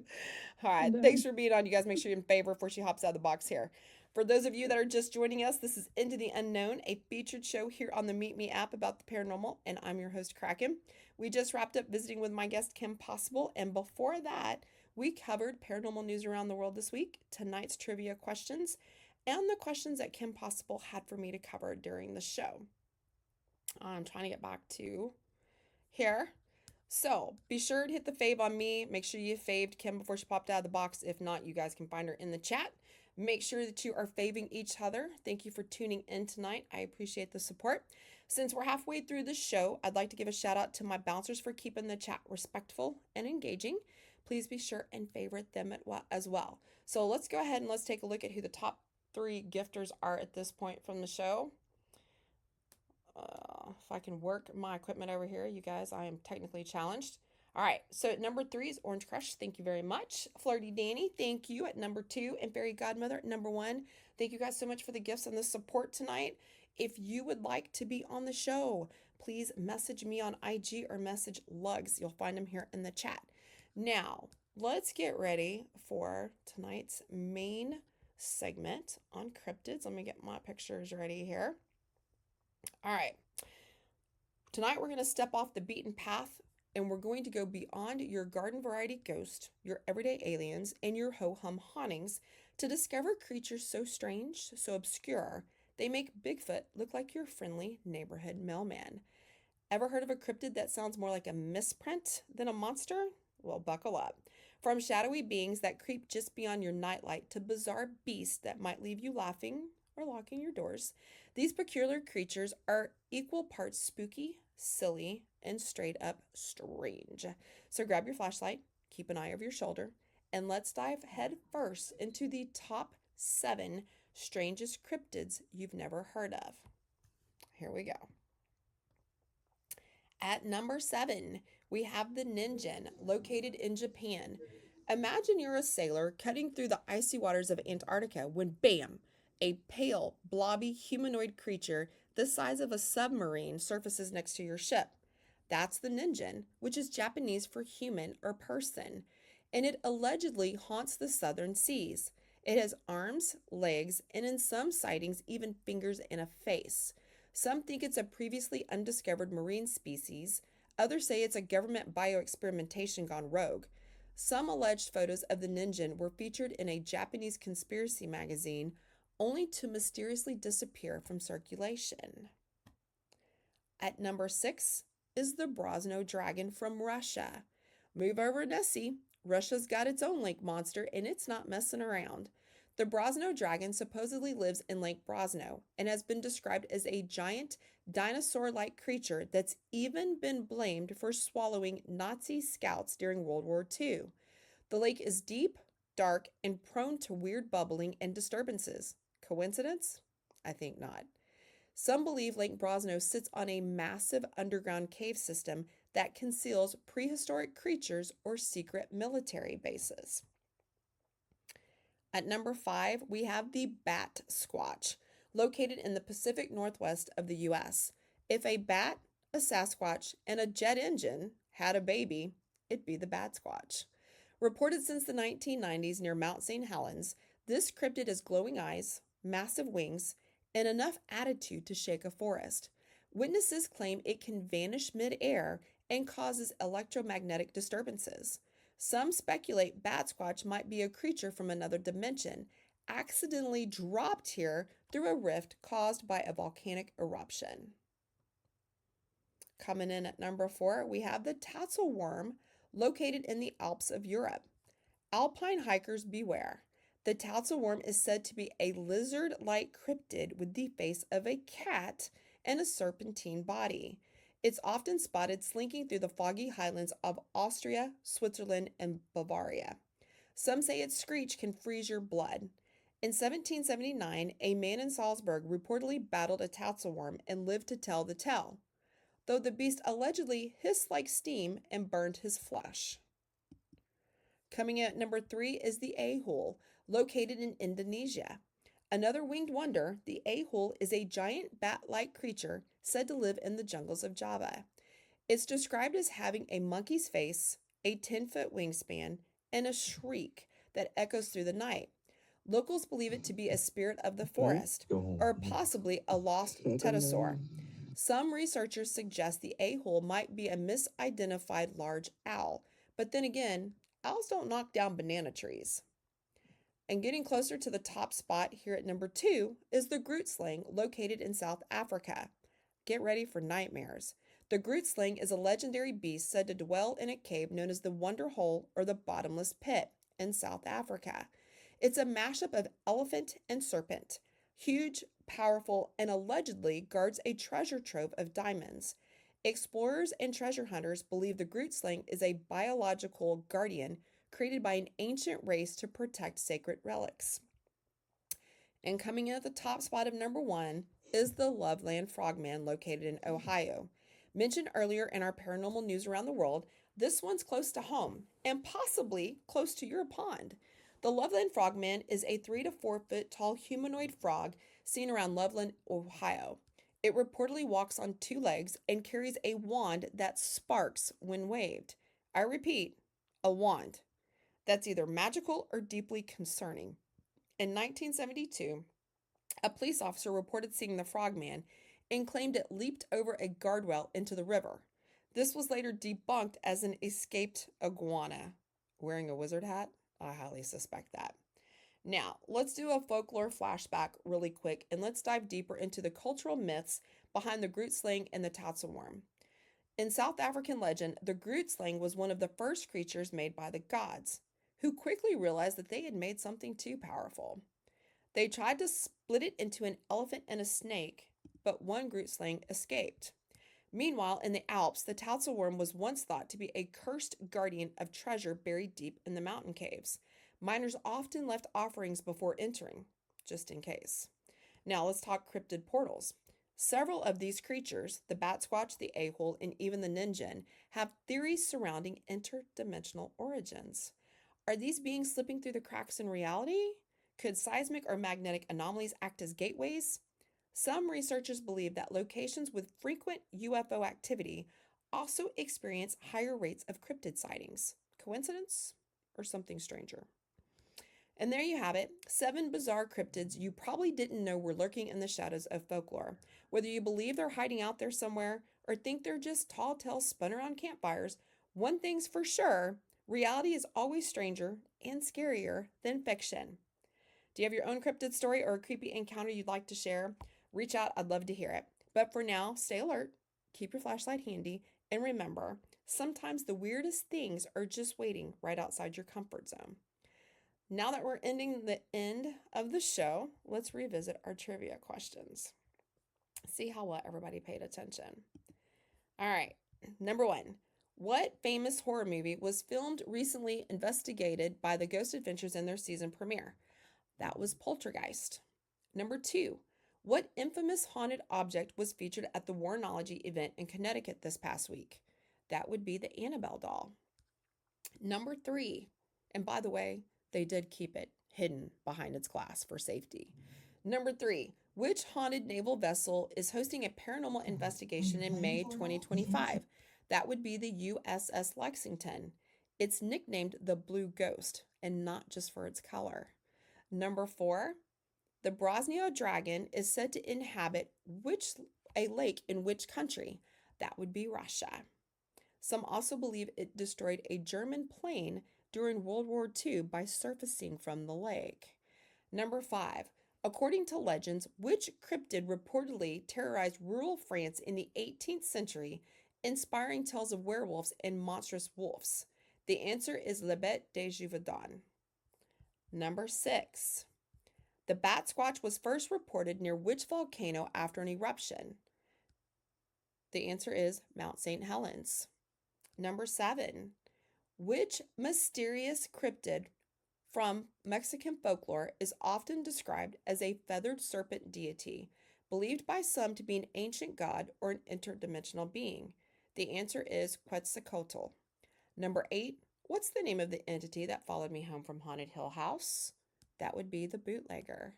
All right. Thanks for being on. You guys make sure you're in favor before she hops out of the box here. For those of you that are just joining us, this is Into the Unknown, a featured show here on the Meet Me app about the paranormal, and I'm your host, Kraken. We just wrapped up visiting with my guest, Kim Possible, and before that, we covered paranormal news around the world this week, tonight's trivia questions, and the questions that Kim Possible had for me to cover during the show. I'm trying to get back to here. So be sure to hit the fave on me. Make sure you faved Kim before she popped out of the box. If not, you guys can find her in the chat. Make sure that you are faving each other. Thank you for tuning in tonight. I appreciate the support. Since we're halfway through the show, I'd like to give a shout out to my bouncers for keeping the chat respectful and engaging. Please be sure and favorite them as well. So let's go ahead and let's take a look at who the top 3 gifters are at this point from the show. If I can work my equipment over here, you guys, I am technically challenged. All right, so at number 3 is Orange Crush. Thank you very much. Flirty Danny, thank you at number 2. And Fairy Godmother at number 1. Thank you guys so much for the gifts and the support tonight. If you would like to be on the show, please message me on IG or message Lugs. You'll find them here in the chat. Now, let's get ready for tonight's main segment on cryptids. Let me get my pictures ready here. All right. Tonight we're going to step off the beaten path, and we're going to go beyond your garden variety ghost, your everyday aliens, and your ho-hum hauntings to discover creatures so strange, so obscure, they make Bigfoot look like your friendly neighborhood mailman. Ever heard of a cryptid that sounds more like a misprint than a monster? Well, buckle up. From shadowy beings that creep just beyond your nightlight to bizarre beasts that might leave you laughing or locking your doors, these peculiar creatures are equal parts spooky, silly, and straight up strange. So grab your flashlight, keep an eye over your shoulder, and let's dive head first into the top 7 strangest cryptids you've never heard of. Here we go. At number 7, we have the Ninjin, located in Japan. Imagine you're a sailor cutting through the icy waters of Antarctica when, bam, a pale, blobby humanoid creature the size of a submarine surfaces next to your ship. That's the Ninjin, which is Japanese for human or person, and it allegedly haunts the southern seas. It has arms, legs, and in some sightings, even fingers and a face. Some think it's a previously undiscovered marine species. Others say it's a government bioexperimentation gone rogue. Some alleged photos of the Ninjin were featured in a Japanese conspiracy magazine, only to mysteriously disappear from circulation. At number 6 is the Brosno dragon from Russia. Move over, Nessie. Russia's got its own lake monster, and it's not messing around. The Brosno dragon supposedly lives in Lake Brosno and has been described as a giant dinosaur-like creature that's even been blamed for swallowing Nazi scouts during World War II. The lake is deep, dark, and prone to weird bubbling and disturbances. Coincidence? I think not. Some believe Lake Brosno sits on a massive underground cave system that conceals prehistoric creatures or secret military bases. At number 5, we have the bat squatch, located in the Pacific Northwest of the U.S. If a bat, a Sasquatch, and a jet engine had a baby, it'd be the bat squatch. Reported since the 1990s near Mount St. Helens, this cryptid has glowing eyes, massive wings, and enough attitude to shake a forest. Witnesses claim it can vanish mid-air and causes electromagnetic disturbances. Some speculate Bat Squatch might be a creature from another dimension, accidentally dropped here through a rift caused by a volcanic eruption. Coming in at number 4, we have the tassel worm, located in the Alps of Europe. Alpine hikers beware. The tassel worm is said to be a lizard-like cryptid with the face of a cat and a serpentine body. It's often spotted slinking through the foggy highlands of Austria, Switzerland, and Bavaria. Some say its screech can freeze your blood. In 1779, a man in Salzburg reportedly battled a tassel worm and lived to tell the tale, though the beast allegedly hissed like steam and burned his flesh. Coming in at number 3 is the ahul, located in Indonesia. Another winged wonder, the ahul is a giant bat-like creature said to live in the jungles of Java. It's described as having a monkey's face, a 10-foot wingspan, and a shriek that echoes through the night. Locals believe it to be a spirit of the forest, or possibly a lost pterosaur. Some researchers suggest the ahul might be a misidentified large owl, but then again, owls don't knock down banana trees. And getting closer to the top spot here at number 2 is the grootslang, located in South Africa. Get ready for nightmares. The grootslang is a legendary beast said to dwell in a cave known as the Wonder Hole or the Bottomless Pit in South Africa. It's a mashup of elephant and serpent. Huge, powerful, and allegedly guards a treasure trove of diamonds. Explorers and treasure hunters believe the grootslang is a biological guardian created by an ancient race to protect sacred relics. And coming in at the top spot of number 1 is the Loveland Frogman, located in Ohio. Mentioned earlier in our paranormal news around the world, this one's close to home and possibly close to your pond. The Loveland Frogman is a 3 to 4 foot tall humanoid frog seen around Loveland, Ohio. It reportedly walks on 2 legs and carries a wand that sparks when waved. I repeat, a wand. That's either magical or deeply concerning. In 1972, a police officer reported seeing the frogman and claimed it leaped over a guardrail into the river. This was later debunked as an escaped iguana. Wearing a wizard hat? I highly suspect that. Now, let's do a folklore flashback really quick and let's dive deeper into the cultural myths behind the grootslang and the tatzelworm. In South African legend, the grootslang was one of the first creatures made by the gods, who quickly realized that they had made something too powerful. They tried to split it into an elephant and a snake, but one grootslang escaped. Meanwhile, in the Alps, the tatzelworm was once thought to be a cursed guardian of treasure buried deep in the mountain caves. Miners often left offerings before entering, just in case. Now let's talk cryptid portals. Several of these creatures, the bat squatch, the a-hole, and even the ninjin, have theories surrounding interdimensional origins. Are these beings slipping through the cracks in reality? Could seismic or magnetic anomalies act as gateways? Some researchers believe that locations with frequent UFO activity also experience higher rates of cryptid sightings. Coincidence or something stranger? And there you have it, 7 bizarre cryptids you probably didn't know were lurking in the shadows of folklore. Whether you believe they're hiding out there somewhere or think they're just tall tales spun around campfires, one thing's for sure, reality is always stranger and scarier than fiction. Do you have your own cryptid story or a creepy encounter you'd like to share? Reach out, I'd love to hear it. But for now, stay alert, keep your flashlight handy, and remember, sometimes the weirdest things are just waiting right outside your comfort zone. Now that we're ending the end of the show, let's revisit our trivia questions. See how well everybody paid attention. All right, number 1. What famous horror movie was filmed recently investigated by the Ghost Adventures in their season premiere? That was Poltergeist. Number 2. What infamous haunted object was featured at the Warnology event in Connecticut this past week? That would be the Annabelle doll. Number 3. And by the way, they did keep it hidden behind its glass for safety. Number 3. Which haunted naval vessel is hosting a paranormal investigation in May 2025? That would be the USS Lexington. It's nicknamed the Blue Ghost, and not just for its color. Number 4. The Brosnia dragon is said to inhabit a lake in which country? That would be Russia. Some also believe it destroyed a German plane during World War II by surfacing from the lake. Number 5. According to legends, which cryptid reportedly terrorized rural France in the 18th century, inspiring tales of werewolves and monstrous wolves? The answer is Le Bête de Gévaudan. Number 6. The bat squatch was first reported near which volcano after an eruption? The answer is Mount St. Helens. Number 7. Which mysterious cryptid from Mexican folklore is often described as a feathered serpent deity, believed by some to be an ancient god or an interdimensional being? The answer is Quetzalcoatl. Number 8. What's the name of the entity that followed me home from Haunted Hill House? That would be the bootlegger.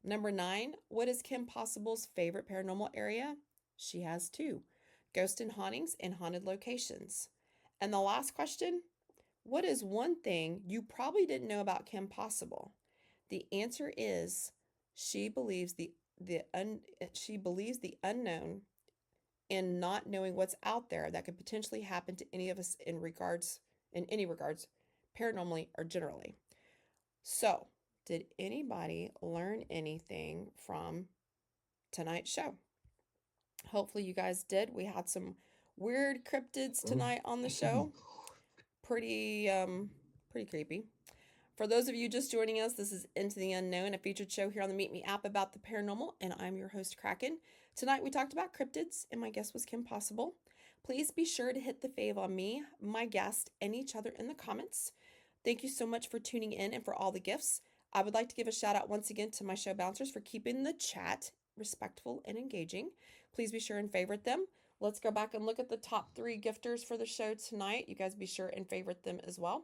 Number 9. What is Kim Possible's favorite paranormal area? She has 2. Ghost and hauntings and haunted locations. And the last question, what is one thing you probably didn't know about Kim Possible? The answer is she believes the unknown and not knowing what's out there that could potentially happen to any of us in any regards, paranormally or generally. So, did anybody learn anything from tonight's show? Hopefully you guys did. We had some weird cryptids tonight on the show. Pretty creepy. For those of you just joining us, this is Into the Unknown, a featured show here on the Meet Me app about the paranormal, and I'm your host, Kraken. Tonight we talked about cryptids, and my guest was Kim Possible. Please be sure to hit the fave on me, my guest, and each other in the comments. Thank you so much for tuning in and for all the gifts. I would like to give a shout out once again to my show bouncers for keeping the chat respectful and engaging. Please be sure and favorite them. Let's go back and look at the top 3 gifters for the show tonight. You guys be sure and favorite them as well.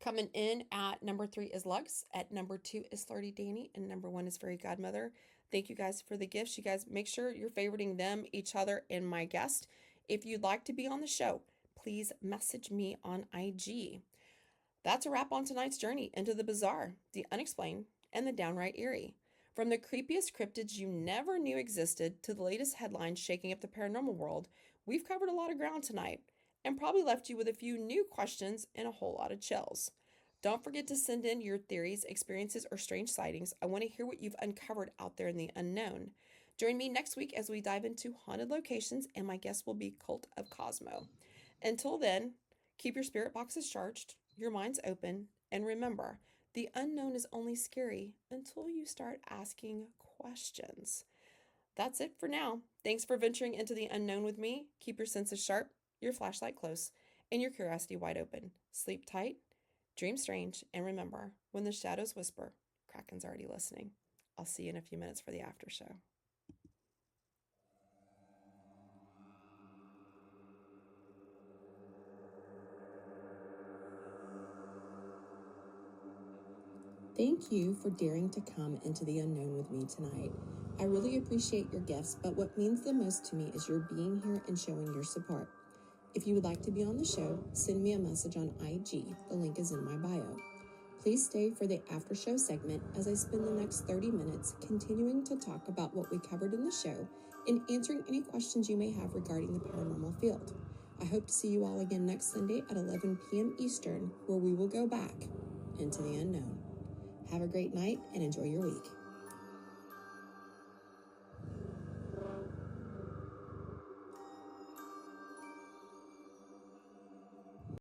Coming in at number 3 is Lux. At number 2 is Flirty Danny. And number 1 is Fairy Godmother. Thank you guys for the gifts. You guys make sure you're favoriting them, each other, and my guest. If you'd like to be on the show, please message me on IG. That's a wrap on tonight's journey into the bizarre, the unexplained, and the downright eerie. From the creepiest cryptids you never knew existed to the latest headlines shaking up the paranormal world, we've covered a lot of ground tonight and probably left you with a few new questions and a whole lot of chills. Don't forget to send in your theories, experiences, or strange sightings. I want to hear what you've uncovered out there in the unknown. Join me next week as we dive into haunted locations, and my guest will be Cult of Cosmo. Until then, keep your spirit boxes charged, your minds open, and remember, the unknown is only scary until you start asking questions. That's it for now. Thanks for venturing into the unknown with me. Keep your senses sharp, your flashlight close, and your curiosity wide open. Sleep tight, dream strange, and remember, when the shadows whisper, Kraken's already listening. I'll see you in a few minutes for the after show. Thank you for daring to come into the unknown with me tonight. I really appreciate your gifts, but what means the most to me is your being here and showing your support. If you would like to be on the show, send me a message on IG. The link is in my bio. Please stay for the after show segment as I spend the next 30 minutes continuing to talk about what we covered in the show and answering any questions you may have regarding the paranormal field. I hope to see you all again next Sunday at 11 p.m. Eastern, where we will go back into the unknown. Have a great night and enjoy your week.